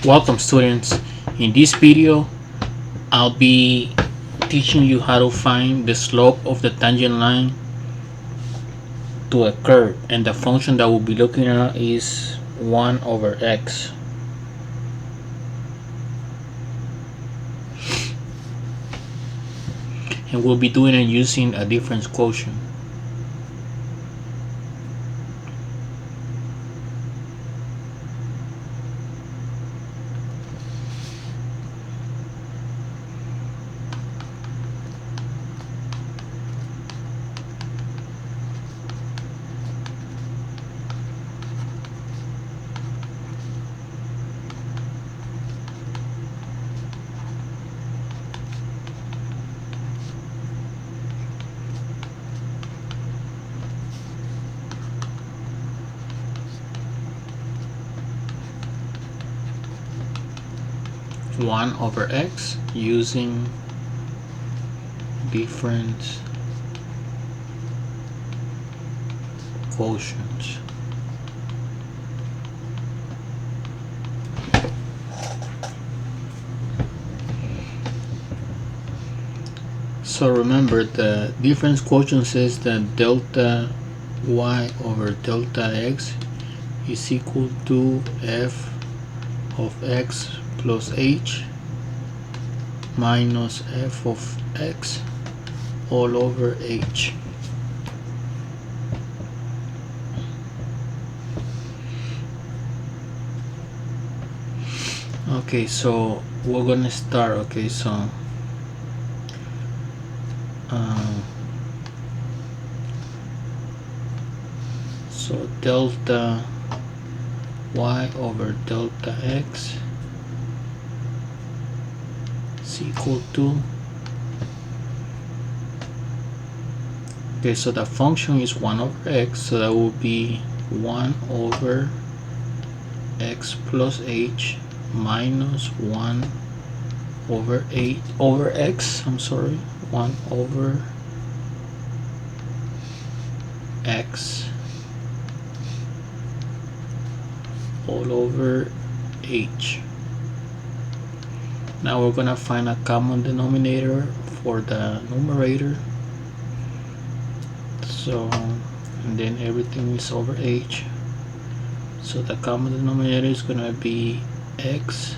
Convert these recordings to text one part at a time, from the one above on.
Welcome students. In this video I'll be teaching you how to find the slope of the tangent line to a curve, and the function that we'll be looking at is 1 over x. And we'll be doing it using a difference quotient. One over x using difference quotients. So remember, the difference quotient says that delta y over delta x is equal to f of x plus h minus f of x all over h. Okay, so we're gonna start. Okay, so delta y over delta x is equal to, okay, so the function is 1 over x, so that will be 1 over x plus h minus 1 over 8 over x, 1 over x all over h. Now we're gonna find a common denominator for the numerator, so, and then everything is over h, so the common denominator is gonna be x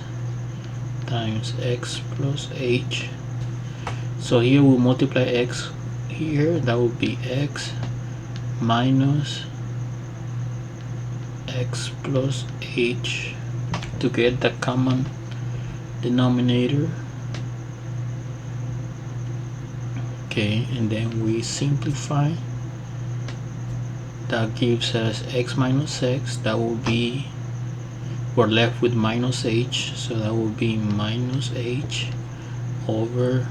times x plus h. So here we multiply x here, that would be x minus x plus h to get the common denominator. Okay, and then we simplify. That gives us x minus x, that will be, we're left with minus h, so that will be minus h over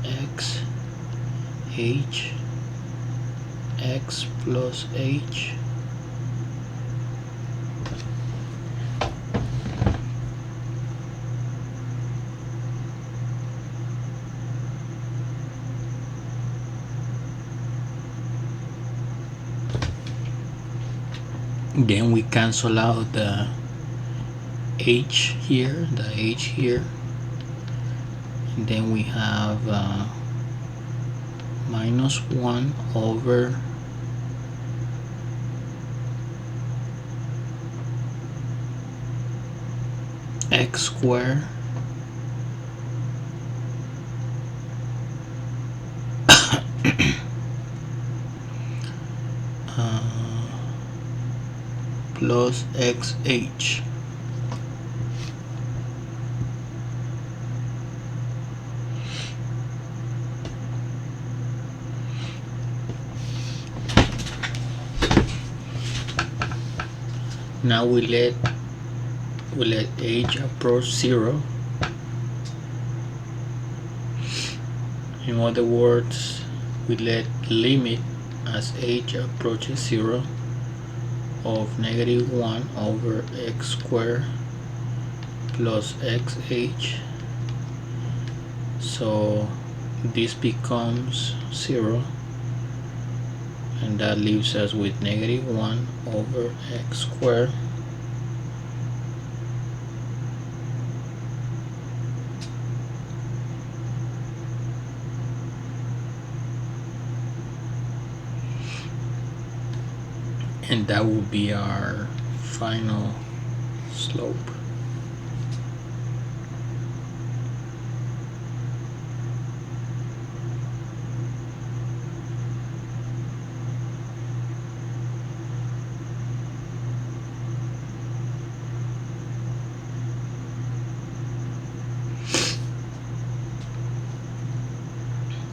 x h x plus h then we cancel out the h here, and then we have minus 1 over x squared plus xh. Now we let h approach 0. In other words, we let limit as h approaches 0 of -1 over x squared plus xh. So this becomes 0, and that leaves us with negative 1 over x squared and that will be our final slope.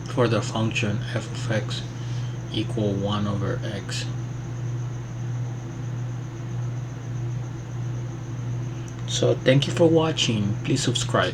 For the function f of x equal 1 over x. So thank you for watching. Please subscribe.